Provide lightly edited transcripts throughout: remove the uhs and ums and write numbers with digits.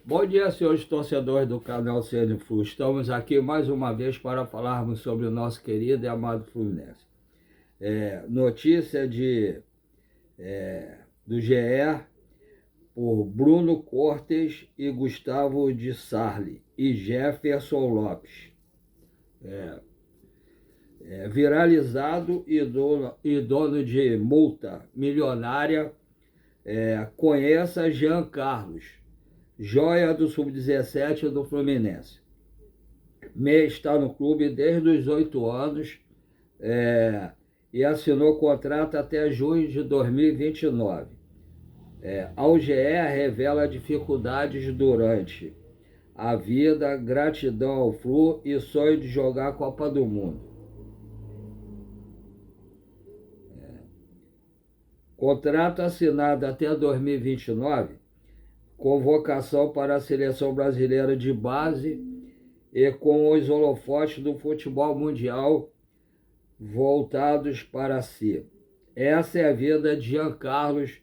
Bom dia, senhores torcedores do canal CN Flu. Estamos aqui mais uma vez para falarmos sobre o nosso querido e amado Fluminense. Notícia do GE por Bruno Cortes e Gustavo de Sarli e Jefferson Lopes. Viralizado e dono de multa milionária, conheça Jean Carlos, joia do Sub-17 do Fluminense. Meia está no clube desde os 8 anos e assinou contrato até junho de 2029. Ao GE revela dificuldades durante a vida, gratidão ao Flu e sonho de jogar a Copa do Mundo. Contrato assinado até 2029, convocação para a seleção brasileira de base e com os holofotes do futebol mundial voltados para si. Essa é a vida de Jean Carlos,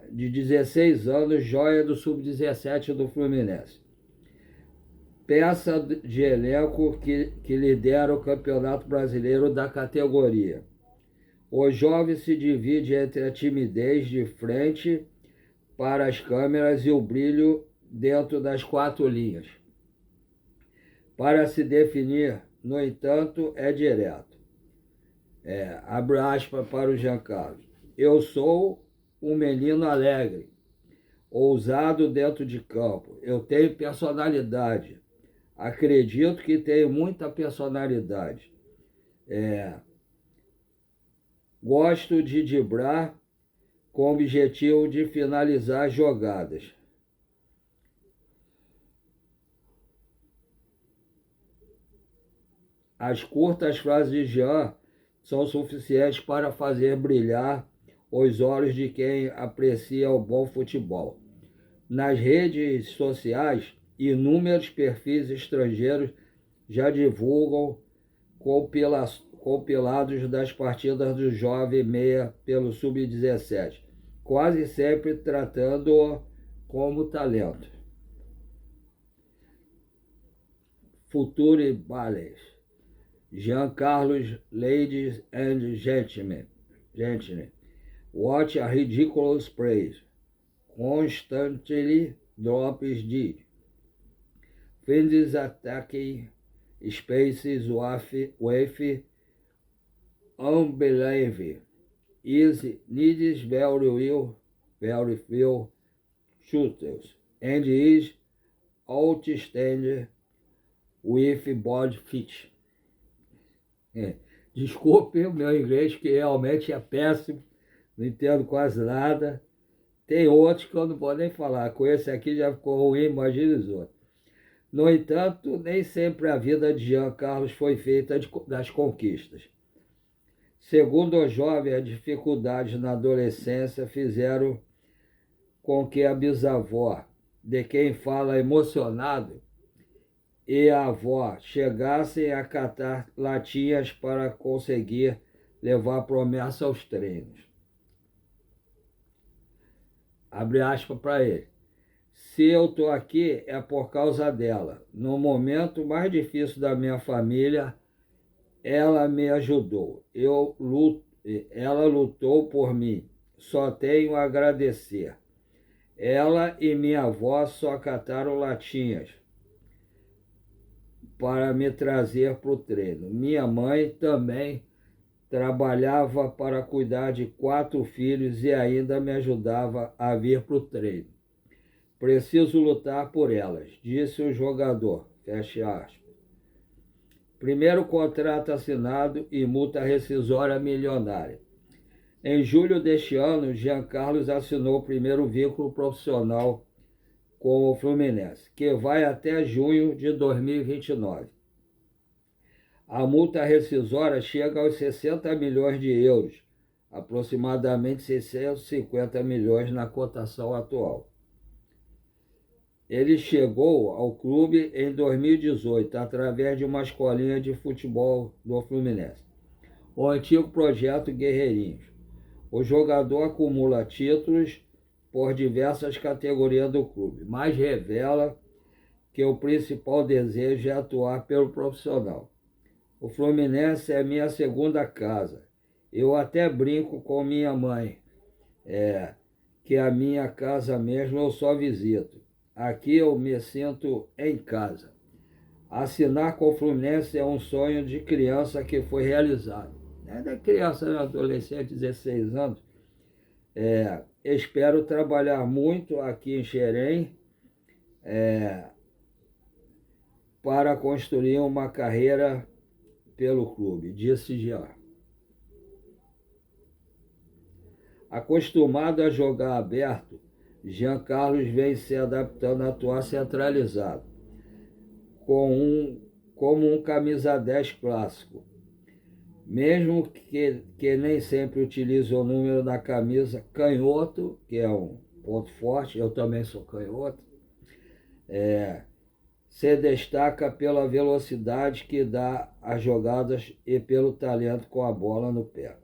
de 16 anos, joia do Sub-17 do Fluminense. Peça de elenco que lidera o Campeonato Brasileiro da categoria. O jovem se divide entre a timidez de frente para as câmeras e o brilho dentro das 4 linhas. Para se definir, no entanto, é direto. Abre aspas para o Jean Carlos. Eu sou um menino alegre, ousado dentro de campo. Eu tenho personalidade. Acredito que tenho muita personalidade. Gosto de driblar com o objetivo de finalizar jogadas. As curtas frases de Jean são suficientes para fazer brilhar os olhos de quem aprecia o bom futebol. Nas redes sociais, inúmeros perfis estrangeiros já divulgam compilados das partidas do jovem meia pelo Sub-17, quase sempre tratando-o como talento. Future Ballers. Jean Carlos, ladies and gentlemen, what a ridiculous praise. Constantly drops dead. Finds attacking spaces with unbelief is needs very few shooters and is outstanding with body fit. Desculpe o meu inglês, que realmente é péssimo, não entendo quase nada. Tem outros que eu não posso nem falar, com esse aqui já ficou ruim, imagine os outros. No entanto, nem sempre a vida de Jean Carlos foi feita das conquistas. Segundo o jovem, as dificuldades na adolescência fizeram com que a bisavó, de quem fala emocionado, e a avó chegassem a catar latinhas para conseguir levar a promessa aos treinos. Abre aspas para ele. Se eu estou aqui é por causa dela. No momento mais difícil da minha família, ela me ajudou. Ela lutou por mim. Só tenho a agradecer. Ela e minha avó só cataram latinhas para me trazer para o treino. Minha mãe também trabalhava para cuidar de 4 filhos e ainda me ajudava a vir para o treino. Preciso lutar por elas, disse o jogador. Fecha aspas. Primeiro contrato assinado e multa rescisória milionária. Em julho deste ano, Jean Carlos assinou o primeiro vínculo profissional com o Fluminense, que vai até junho de 2029. A multa rescisória chega aos 60 milhões de euros, aproximadamente 650 milhões na cotação atual. Ele chegou ao clube em 2018, através de uma escolinha de futebol do Fluminense, o antigo projeto Guerreirinhos. O jogador acumula títulos por diversas categorias do clube, mas revela que o principal desejo é atuar pelo profissional. O Fluminense é minha segunda casa. Eu até brinco com minha mãe, que a minha casa mesmo eu só visito. Aqui eu me sinto em casa. Assinar com o Fluminense é um sonho de criança que foi realizado. É da criança, adolescente, 16 anos. Espero trabalhar muito aqui em Xerém para construir uma carreira pelo clube, disse Jean. Acostumado a jogar aberto, Jean Carlos vem se adaptando a atuar centralizado, como um camisa 10 clássico. Mesmo que nem sempre utilize o número da camisa, canhoto, que é um ponto forte, eu também sou canhoto, se destaca pela velocidade que dá às jogadas e pelo talento com a bola no pé.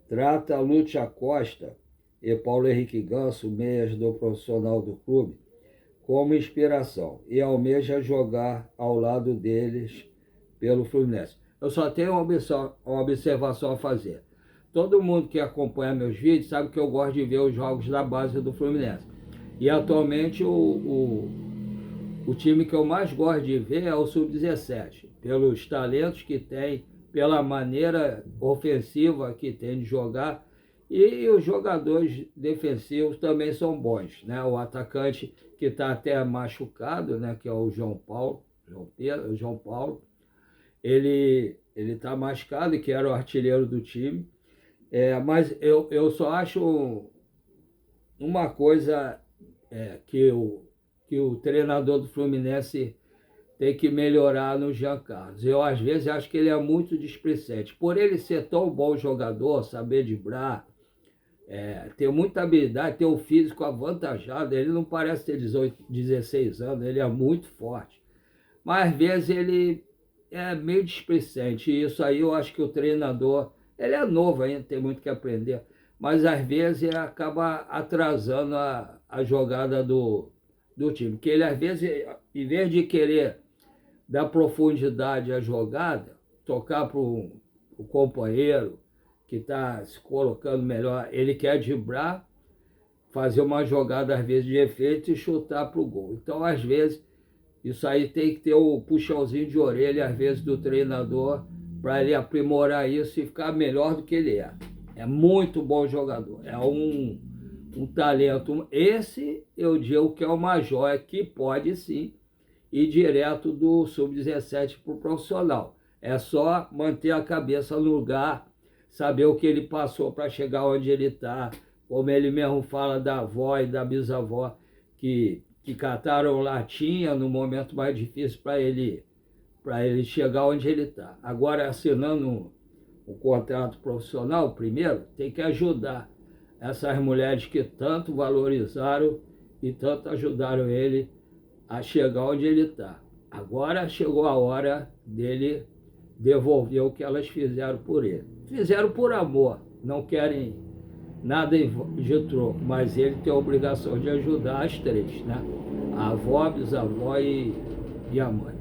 Trata Lúcio Acosta e Paulo Henrique Ganso, meias do profissional do clube, como inspiração e almeja jogar ao lado deles pelo Fluminense. Eu só tenho uma observação a fazer. Todo mundo que acompanha meus vídeos sabe que eu gosto de ver os jogos da base do Fluminense. E atualmente o time que eu mais gosto de ver é o Sub-17, pelos talentos que tem, pela maneira ofensiva que tem de jogar, e os jogadores defensivos também são bons, né? O atacante que está até machucado, né? Que é o João Paulo, ele está machucado, que era o artilheiro do time, mas eu só acho uma coisa que o treinador do Fluminense tem que melhorar no Jean Carlos. Eu, às vezes, acho que ele é muito displicente. Por ele ser tão bom jogador, saber driblar, ter muita habilidade, ter um físico avantajado, ele não parece ter 18, 16 anos, ele é muito forte. Mas, às vezes, ele é meio displicente. E isso aí eu acho que o treinador, ele é novo ainda, tem muito que aprender. Mas, às vezes, ele acaba atrasando a jogada do time. Porque ele, às vezes, em vez de querer dar profundidade à jogada, tocar para o companheiro que está se colocando melhor, ele quer driblar, fazer uma jogada, às vezes, de efeito e chutar para o gol. Então, às vezes, isso aí tem que ter o puxãozinho de orelha, às vezes, do treinador, para ele aprimorar isso e ficar melhor do que ele é. É muito bom jogador, é um talento. Esse, eu digo que é uma joia que pode, sim, ir direto do Sub-17 para o profissional. É só manter a cabeça no lugar, saber o que ele passou para chegar onde ele está, como ele mesmo fala da avó e da bisavó, que cataram latinha no momento mais difícil para ele chegar onde ele está. Agora, assinando um contrato profissional, primeiro, tem que ajudar essas mulheres que tanto valorizaram e tanto ajudaram ele a chegar onde ele está. Agora chegou a hora dele devolver o que elas fizeram por ele. Fizeram por amor, não querem nada de troco, mas ele tem a obrigação de ajudar as três, né? A avó, a bisavó e a mãe.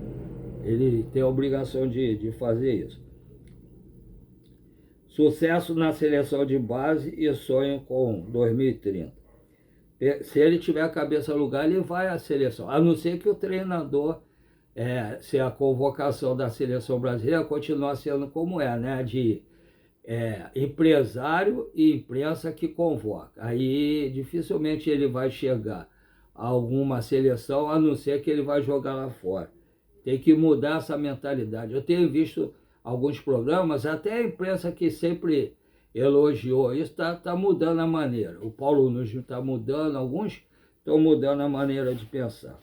Ele tem a obrigação de fazer isso. Sucesso na seleção de base e sonho com 2030. Se ele tiver a cabeça no lugar, ele vai à seleção. A não ser que o treinador, se a convocação da seleção brasileira continuar sendo como né? De empresário e imprensa que convoca. Aí dificilmente ele vai chegar a alguma seleção, a não ser que ele vai jogar lá fora. Tem que mudar essa mentalidade. Eu tenho visto alguns programas, até a imprensa que sempre elogiou isso, está mudando a maneira. O Paulo Nunes está mudando, alguns estão mudando a maneira de pensar.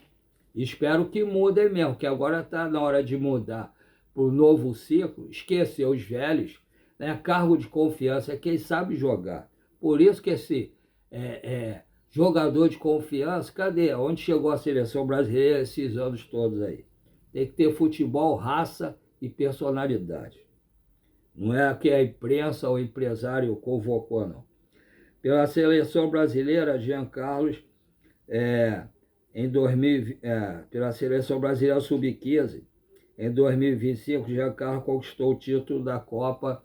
Espero que mudem mesmo, que agora está na hora de mudar para o novo ciclo, esquecer os velhos, né? Cargo de confiança é quem sabe jogar. Por isso que esse jogador de confiança, cadê? Onde chegou a seleção brasileira esses anos todos aí? Tem que ter futebol, raça e personalidade. Não é que a imprensa ou o empresário convocou, não. Pela seleção brasileira, Jean Carlos, pela seleção brasileira sub-15, em 2025, Jean Carlos conquistou o título da Copa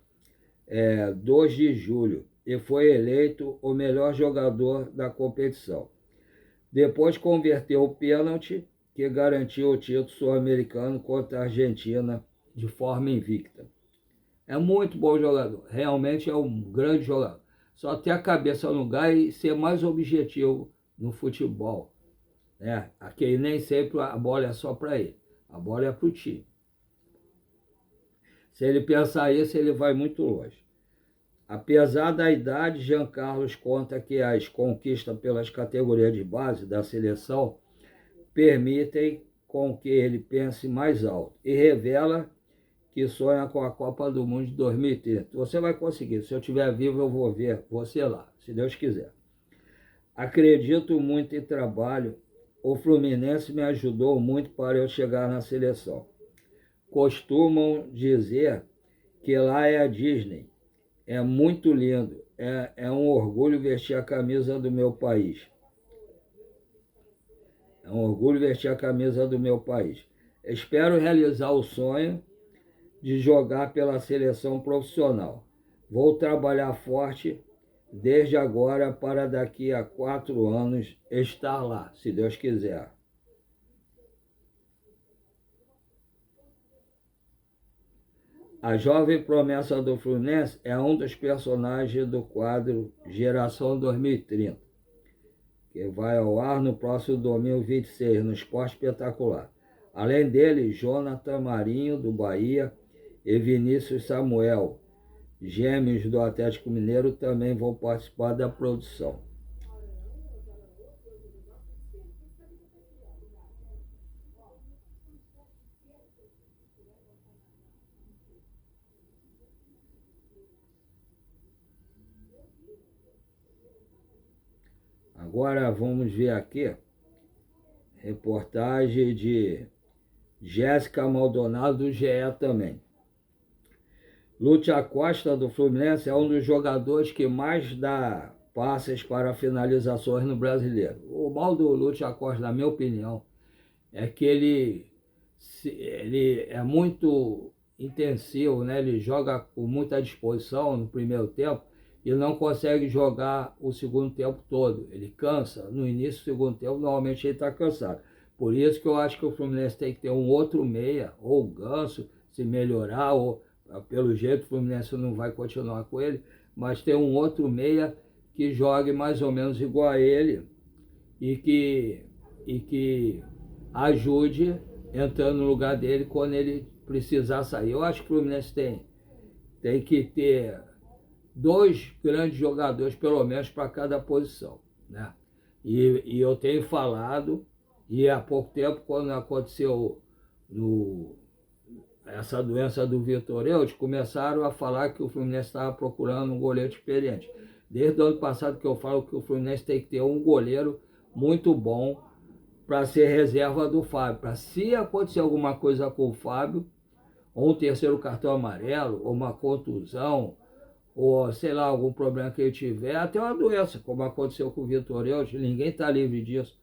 2 de julho e foi eleito o melhor jogador da competição. Depois converteu o pênalti que garantiu o título sul-americano contra a Argentina de forma invicta. É muito bom jogador, realmente é um grande jogador. Só ter a cabeça no lugar e ser mais objetivo no futebol. Aqui nem sempre a bola é só para ele, a bola é para o time. Se ele pensar isso, ele vai muito longe. Apesar da idade, Jean Carlos conta que as conquistas pelas categorias de base da seleção permitem com que ele pense mais alto e revela que sonha com a Copa do Mundo de 2030. Você vai conseguir, se eu estiver vivo eu vou ver você lá, se Deus quiser. Acredito muito em trabalho, o Fluminense me ajudou muito para eu chegar na seleção. Costumam dizer que lá é a Disney, é muito lindo, é um orgulho vestir a camisa do meu país. É um orgulho vestir a camisa do meu país. Espero realizar o sonho de jogar pela seleção profissional. Vou trabalhar forte desde agora para daqui a 4 anos estar lá, se Deus quiser. A jovem promessa do Fluminense é um dos personagens do quadro Geração 2030, que vai ao ar no próximo domingo 26, no Esporte Espetacular. Além dele, Jonathan Marinho, do Bahia, e Vinícius Samuel, gêmeos do Atlético Mineiro, também vão participar da produção. Agora vamos ver aqui, reportagem de Jéssica Maldonado, do GE também. Lúcio Acosta, do Fluminense, é um dos jogadores que mais dá passes para finalizações no Brasileiro. O mal do Lúcio Acosta, na minha opinião, é que ele é muito intensivo, né? Ele joga com muita disposição no primeiro tempo e não consegue jogar o segundo tempo todo. Ele cansa. No início do segundo tempo, normalmente ele está cansado. Por isso que eu acho que o Fluminense tem que ter um outro meia, ou o Ganso, se melhorar, ou pelo jeito o Fluminense não vai continuar com ele, mas ter um outro meia que jogue mais ou menos igual a ele e que ajude entrando no lugar dele quando ele precisar sair. Eu acho que o Fluminense tem que ter 2 grandes jogadores, pelo menos, para cada posição, né? E eu tenho falado, e há pouco tempo, quando aconteceu essa doença do Vitor Eudes, começaram a falar que o Fluminense estava procurando um goleiro experiente. Desde o ano passado que eu falo que o Fluminense tem que ter um goleiro muito bom para ser reserva do Fábio. Para se acontecer alguma coisa com o Fábio, ou um terceiro cartão amarelo, ou uma contusão, ou sei lá, algum problema que ele tiver, até uma doença, como aconteceu com o Vitor Eudes, ninguém está livre disso,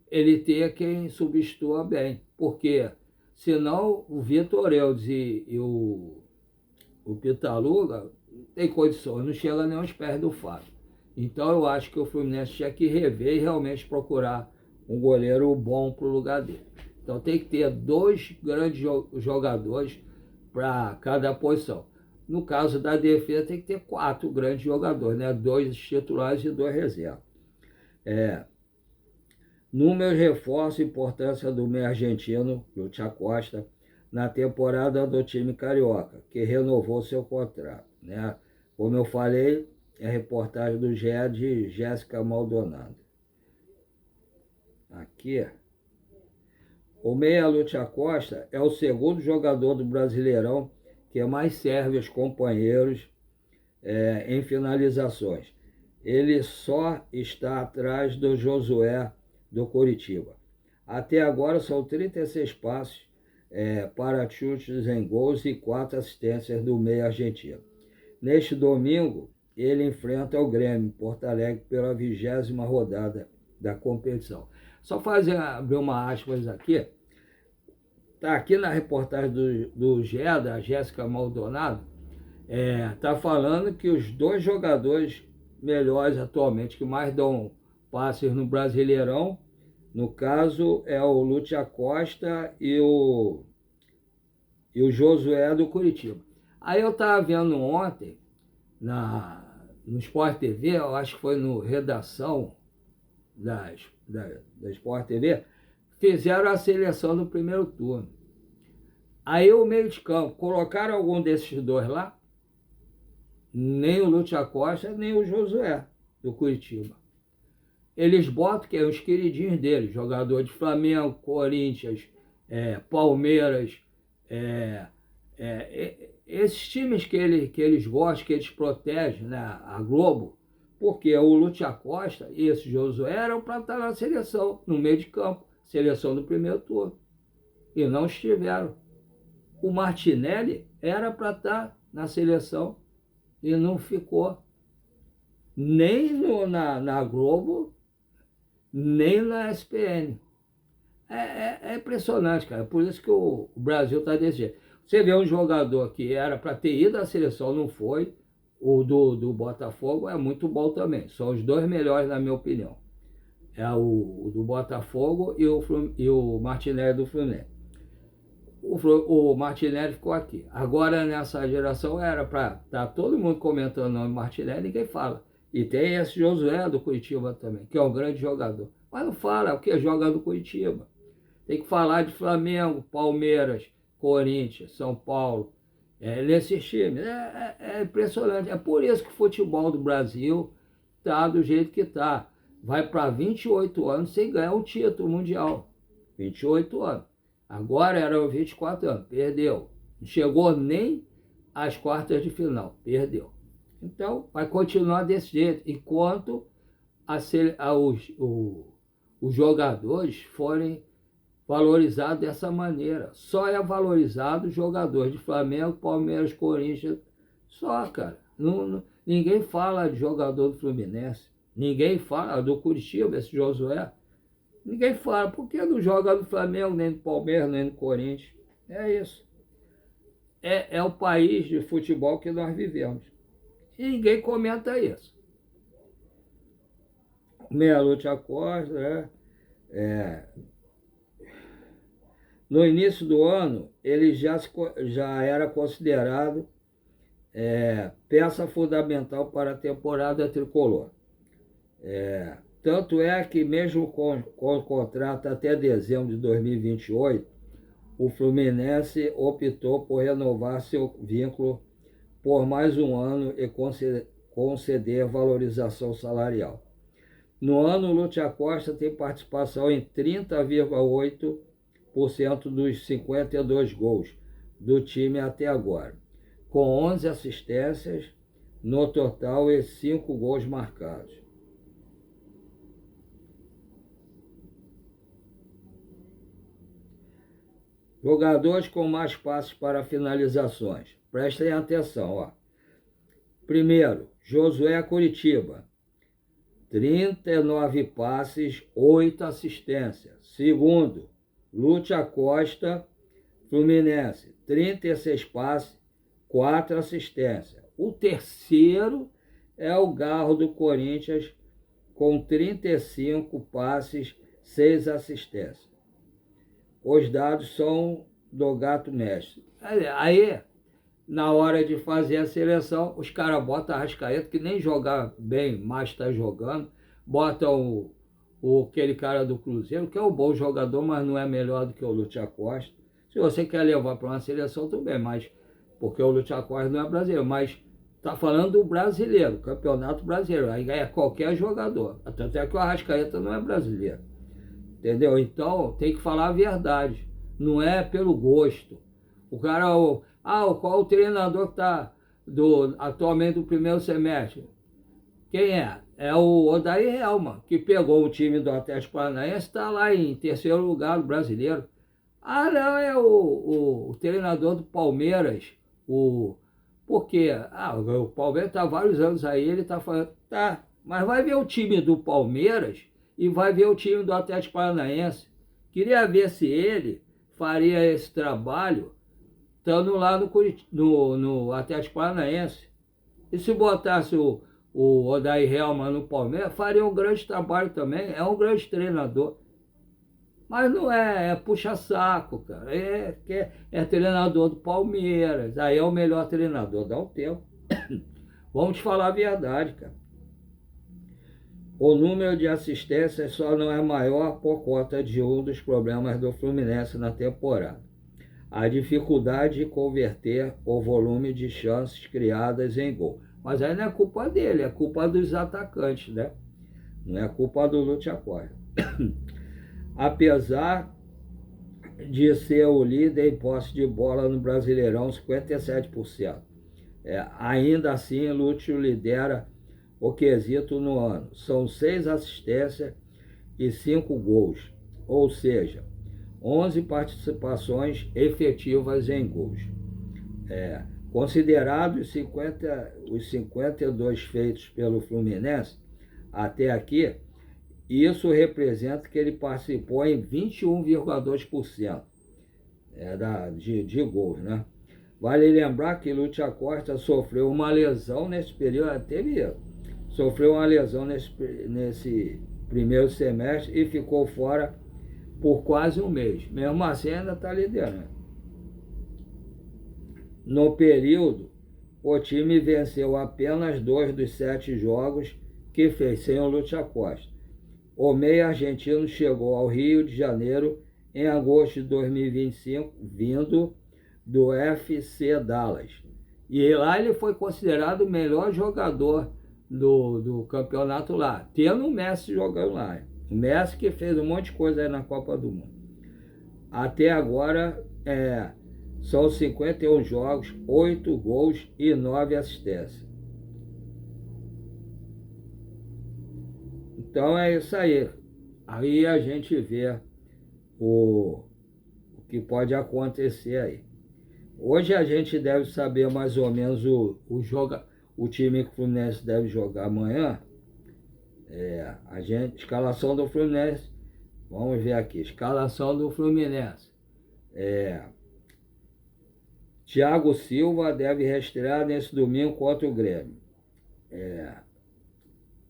ele ter quem substitua bem. Porque senão o Vitor Eudes e o Pitaluga tem condições, não chega nem aos pés do Fábio. Então eu acho que o Fluminense tinha que rever e realmente procurar um goleiro bom para o lugar dele. Então tem que ter 2 grandes jogadores para cada posição. No caso da defesa tem que ter 4 grandes jogadores, né? 2 titulares e 2 reservas. Números reforçam a importância do meio argentino, Lúcio Acosta, na temporada do time carioca, que renovou seu contrato, né? Como eu falei, é a reportagem do GE de Jéssica Maldonado. Aqui, o meia Lúcio Acosta é o segundo jogador do Brasileirão que mais serve os companheiros em finalizações. Ele só está atrás do Josué do Coritiba. Até agora são 36 passes para chutes em gols e 4 assistências do meia argentino. Neste domingo, ele enfrenta o Grêmio, Porto Alegre, pela 20ª rodada da competição. Só abrir uma aspas aqui. Está aqui na reportagem do GE, da Jéssica Maldonado, está falando que os 2 jogadores melhores atualmente, que mais dão passes no Brasileirão, no caso, é o Lúcio Acosta e o Josué do Curitiba. Aí eu estava vendo ontem, no Sport TV, eu acho que foi no Redação da Sport TV, fizeram a seleção do primeiro turno. Aí o meio de campo, colocaram algum desses 2 lá? Nem o Lúcio Acosta, nem o Josué do Curitiba. Eles botam que é os queridinhos deles, jogador de Flamengo, Corinthians, Palmeiras, esses times que eles gostam, que eles protegem, né, a Globo, porque o Lúcio Acosta e esse Josué eram para estar na seleção, no meio de campo, seleção do primeiro turno, e não estiveram. O Martinelli era para estar na seleção e não ficou, nem na Globo, nem na SPN. É impressionante, cara. Por isso que o Brasil está desse jeito. Você vê um jogador que era para ter ido à seleção, não foi. O do Botafogo é muito bom também. São os 2 melhores, na minha opinião. É o do Botafogo e o Martinelli do Fluminense. O Martinelli ficou aqui. Agora, nessa geração, era para estar todo mundo comentando o nome Martinelli, ninguém fala. E tem esse Josué do Curitiba também, que é um grande jogador. Mas não fala o que joga do Curitiba. Tem que falar de Flamengo, Palmeiras, Corinthians, São Paulo, nesses times. É impressionante. É por isso que o futebol do Brasil está do jeito que está. Vai para 28 anos sem ganhar um título mundial. 28 anos. Agora eram 24 anos, perdeu. Não chegou nem às quartas de final, perdeu. Então, vai continuar desse jeito, enquanto os jogadores forem valorizados dessa maneira. Só é valorizado os jogadores de Flamengo, Palmeiras, Corinthians, só, cara. Ninguém fala de jogador do Fluminense, ninguém fala do Curitiba, esse Josué. Ninguém fala, porque não joga no Flamengo, nem no Palmeiras, nem no Corinthians. É isso. É o país de futebol que nós vivemos. E ninguém comenta isso. Meia Lúcio Acosta, no início do ano, ele já era considerado peça fundamental para a temporada tricolor. Tanto é que, mesmo com o contrato até dezembro de 2028, o Fluminense optou por renovar seu vínculo por mais um ano e conceder valorização salarial. No ano, o Lúcio Acosta tem participação em 30,8% dos 52 gols do time até agora, com 11 assistências no total e 5 gols marcados. Jogadores com mais passes para finalizações. Prestem atenção, ó. Primeiro, Josué Curitiba, 39 passes, 8 assistências. Segundo, Lúcio Acosta, Fluminense, 36 passes, 4 assistências. O terceiro é o Garro do Corinthians, com 35 passes, 6 assistências. Os dados são do Gato Mestre. Aí, na hora de fazer a seleção, os caras botam a Arrascaeta, que nem jogar bem, mas está jogando. Botam aquele cara do Cruzeiro, que é um bom jogador, mas não é melhor do que o Lúcio Acosta. Se você quer levar para uma seleção, tudo bem, mas porque o Lúcio Acosta não é brasileiro, mas está falando do brasileiro, Campeonato Brasileiro. Aí é qualquer jogador. Tanto é que o Arrascaeta não é brasileiro. Entendeu? Então, tem que falar a verdade. Não é pelo gosto. O cara, qual o treinador que está atualmente no primeiro semestre? Quem é? É o Odair Helma, que pegou o time do Atlético Paranaense, está lá em terceiro lugar do brasileiro. Não, é o treinador do Palmeiras, o Porque o Palmeiras está há vários anos aí, ele está falando, tá, mas vai ver o time do Palmeiras e vai ver o time do Atlético Paranaense. Queria ver se ele faria esse trabalho estando lá no Atlético Paranaense. E se botasse o Odair Hellmann no Palmeiras, faria um grande trabalho também, é um grande treinador. Mas não é puxa-saco, cara. É treinador do Palmeiras. Aí é o melhor treinador, dá um tempo. Vamos te falar a verdade, cara. O número de assistências só não é maior por conta de um dos problemas do Fluminense na temporada. A dificuldade de converter o volume de chances criadas em gol. Mas aí não é culpa dele, é culpa dos atacantes, né? Não é culpa do Lúcio Acosta. Apesar de ser o líder em posse de bola no Brasileirão, 57%. Ainda assim, Lúcio lidera o quesito no ano. São 6 assistências e 5 gols, ou seja, 11 participações efetivas em gols. Considerados os 52 feitos pelo Fluminense até aqui, isso representa que ele participou em 21,2% de gols, né? Vale lembrar que Lúcio Acosta sofreu uma lesão nesse período, sofreu uma lesão nesse primeiro semestre e ficou fora por quase um mês. Mesmo assim, ainda está liderando. No período, o time venceu apenas 2 dos 7 jogos que fez sem o Lúcio Acosta. O meia argentino chegou ao Rio de Janeiro em agosto de 2025, vindo do FC Dallas. E lá ele foi considerado o melhor jogador do campeonato lá, tendo o Messi jogando lá. O Messi que fez um monte de coisa aí na Copa do Mundo. Até agora, são 51 jogos, 8 gols e 9 assistências. Então é isso aí. Aí a gente vê o que pode acontecer aí. Hoje a gente deve saber mais ou menos o time que o Fluminense deve jogar amanhã. Escalação do Fluminense. Vamos ver aqui. Escalação do Fluminense. Thiago Silva deve reestrear nesse domingo contra o Grêmio.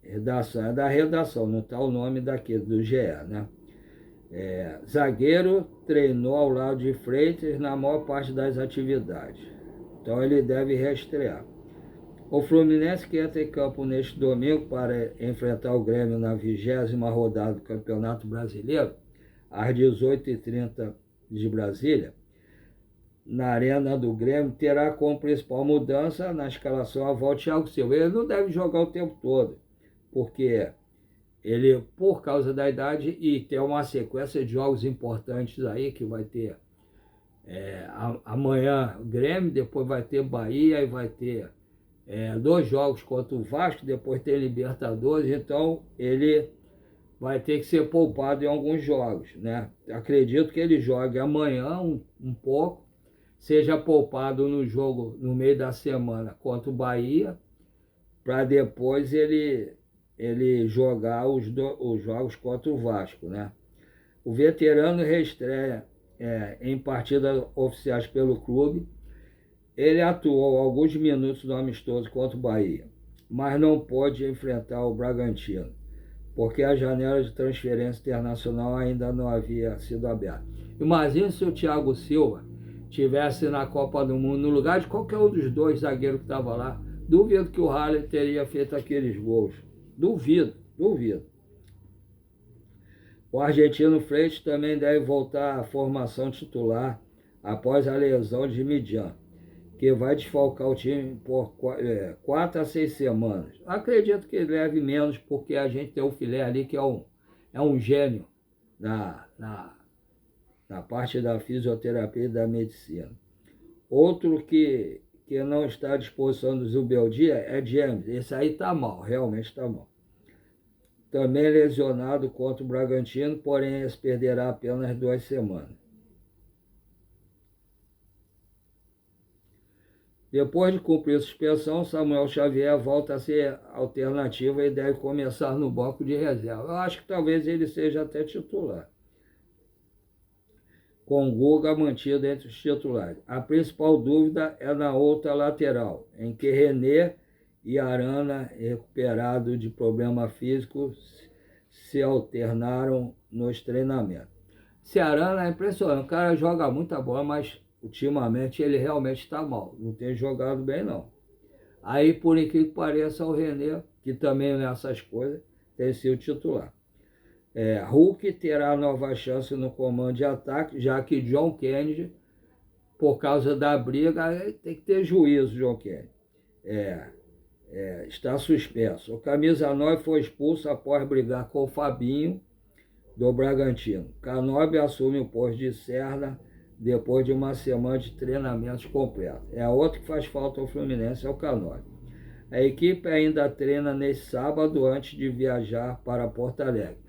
Redação, é da redação, não está o nome daqui, do GE, né? Zagueiro treinou ao lado de Freitas na maior parte das atividades. Então ele deve reestrear. O Fluminense que entra em campo neste domingo para enfrentar o Grêmio na 20ª rodada do Campeonato Brasileiro, às 18h30 de Brasília, na Arena do Grêmio, terá como principal mudança na escalação a volta de Thiago Silva. Ele não deve jogar o tempo todo, porque ele, por causa da idade, e tem uma sequência de jogos importantes aí, que vai ter amanhã Grêmio, depois vai ter Bahia, e vai ter 2 jogos contra o Vasco, depois tem Libertadores, então ele vai ter que ser poupado em alguns jogos, né? Acredito que ele jogue amanhã um pouco, seja poupado no jogo no meio da semana contra o Bahia, para depois ele jogar os jogos contra o Vasco, né? O veterano reestreia em partidas oficiais pelo clube. Ele atuou alguns minutos no amistoso contra o Bahia, mas não pôde enfrentar o Bragantino, porque a janela de transferência internacional ainda não havia sido aberta. Imagina se o Thiago Silva tivesse na Copa do Mundo no lugar de qualquer um dos 2 zagueiros que estavam lá. Duvido que o Haller teria feito aqueles gols. Duvido. O argentino Freitas também deve voltar à formação titular após a lesão de Midian, que vai desfalcar o time por 4 a 6 semanas. Acredito que leve menos, porque a gente tem o Filé ali, que é um gênio na parte da fisioterapia e da medicina. Outro que não está à disposição do Zubeldia é James. Esse aí está mal, realmente está mal. Também lesionado contra o Bragantino, porém esse perderá apenas 2 semanas. Depois de cumprir a suspensão, Samuel Xavier volta a ser alternativa e deve começar no banco de reserva. Eu acho que talvez ele seja até titular, com Guga mantido entre os titulares. A principal dúvida é na outra lateral, em que René e Arana, recuperado de problema físico, se alternaram nos treinamentos. Esse Arana é impressionante, o cara joga muita bola, mas ultimamente ele realmente está mal, não tem jogado bem não. Aí, por incrível que pareça, o René, que também nessas coisas, tem sido titular. Hulk terá nova chance no comando de ataque, já que John Kennedy, por causa da briga, tem que ter juízo, John Kennedy. Está suspenso. O camisa 9 foi expulso após brigar com o Fabinho, do Bragantino. Canóbio assume o posto de Serna depois de uma semana de treinamentos completos. Outro que faz falta ao Fluminense, é o Canóbio. A equipe ainda treina nesse sábado antes de viajar para Porto Alegre,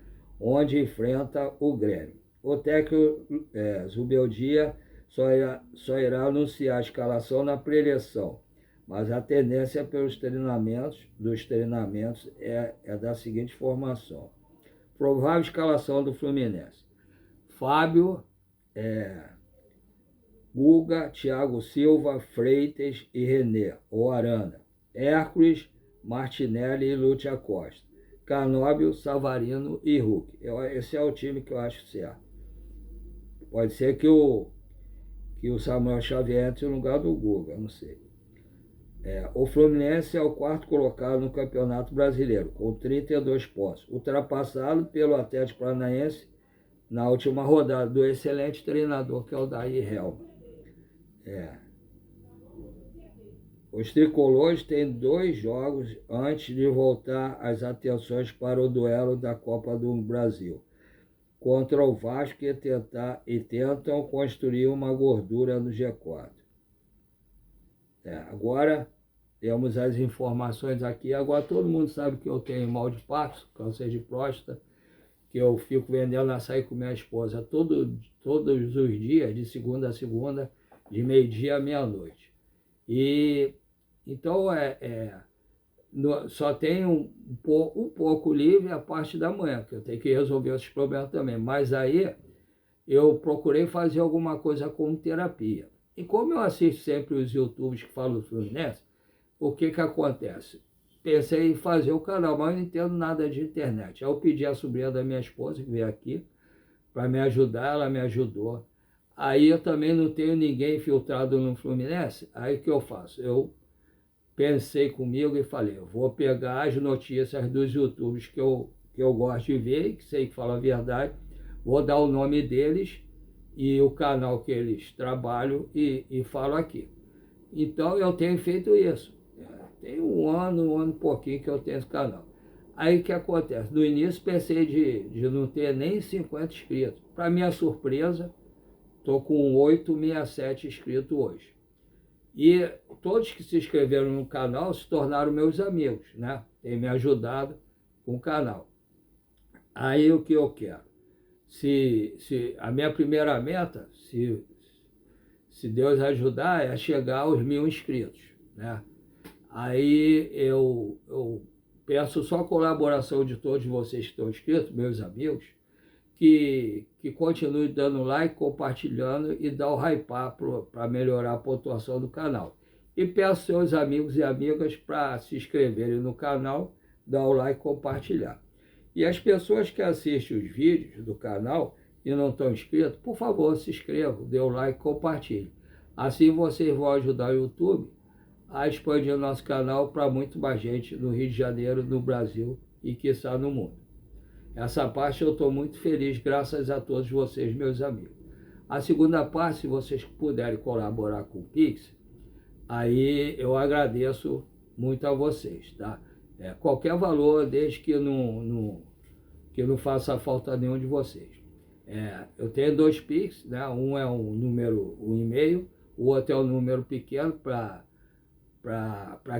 onde enfrenta o Grêmio. O técnico Zubeldia só irá anunciar a escalação na pré-eleição, mas a tendência dos treinamentos é da seguinte formação. Provável escalação do Fluminense: Fábio, Guga, Thiago Silva, Freitas e René, ou Arana. Hércules, Martinelli e Lúcia Costa. Canóbio, Savarino e Hulk. Esse é o time que eu acho certo. Pode ser que o Samuel Xavier entre no lugar do Guga, não sei. O Fluminense é o quarto colocado no Campeonato Brasileiro, com 32 pontos, ultrapassado pelo Atlético Paranaense na última rodada, do excelente treinador que é o Dair Helma. Os tricolores têm 2 jogos antes de voltar as atenções para o duelo da Copa do Brasil contra o Vasco e tentam construir uma gordura no G4. Agora temos as informações aqui. Agora todo mundo sabe que eu tenho mal de Parkinson, câncer de próstata, que eu fico vendendo açaí com minha esposa todos os dias, de segunda a segunda, de meio-dia à meia-noite. E então só tenho um pouco livre a parte da manhã, que eu tenho que resolver esses problemas também. Mas aí eu procurei fazer alguma coisa como terapia. E como eu assisto sempre os YouTubes que falam do Fluminense, o que acontece? Pensei em fazer o canal, mas não entendo nada de internet. Aí eu pedi à sobrinha da minha esposa, que veio aqui, para me ajudar, ela me ajudou. Aí eu também não tenho ninguém infiltrado no Fluminense, aí o que eu faço? Eu pensei comigo e falei, eu vou pegar as notícias dos YouTubes que eu gosto de ver, e que sei que falam a verdade, vou dar o nome deles e o canal que eles trabalham e falo aqui. Então eu tenho feito isso. Tem um ano e pouquinho que eu tenho esse canal. Aí o que acontece? No início pensei de não ter nem 50 inscritos. Para minha surpresa, estou com 867 inscritos hoje. E todos que se inscreveram no canal se tornaram meus amigos, né? Tem me ajudado com o canal. Aí o que eu quero? Se a minha primeira meta, se Deus ajudar, é chegar aos 1000 inscritos, né? Aí eu peço só a colaboração de todos vocês que estão inscritos, meus amigos, que continue dando like, compartilhando e dar o hypar para melhorar a pontuação do canal. E peço seus amigos e amigas para se inscreverem no canal, dar o like e compartilhar. E as pessoas que assistem os vídeos do canal e não estão inscritos, por favor, se inscrevam, dê o like e compartilhe. Assim vocês vão ajudar o YouTube a expandir o nosso canal para muito mais gente no Rio de Janeiro, no Brasil e quiçá no mundo. Essa parte eu estou muito feliz, graças a todos vocês, meus amigos. A segunda parte, se vocês puderem colaborar com o Pix, aí eu agradeço muito a vocês, tá? Qualquer valor, desde que não faça falta nenhum de vocês. Eu tenho 2 Pix, né? Um é um e-mail, o outro é um número pequeno para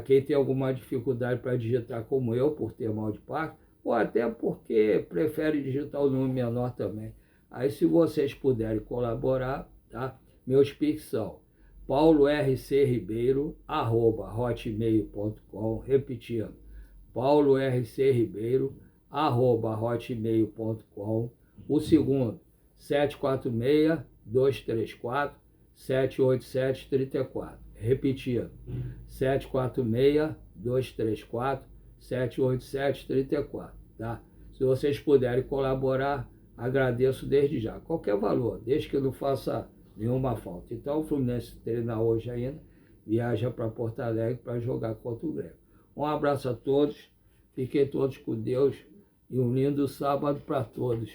quem tem alguma dificuldade para digitar como eu, por ter mal de Parkinson, ou até porque prefere digitar o número menor também. Aí se vocês puderem colaborar, tá? Meus Pix são paulorcribeiro@hotmail.com, repetindo, paulorcribeiro@hotmail.com. O segundo, 746-234-78734. Repetindo, 746-234-78734, tá? Se vocês puderem colaborar, agradeço desde já. Qualquer valor, desde que não faça nenhuma falta. Então, o Fluminense treina hoje ainda, viaja para Porto Alegre para jogar contra o Grêmio. Um abraço a todos, fiquem todos com Deus e um lindo sábado para todos.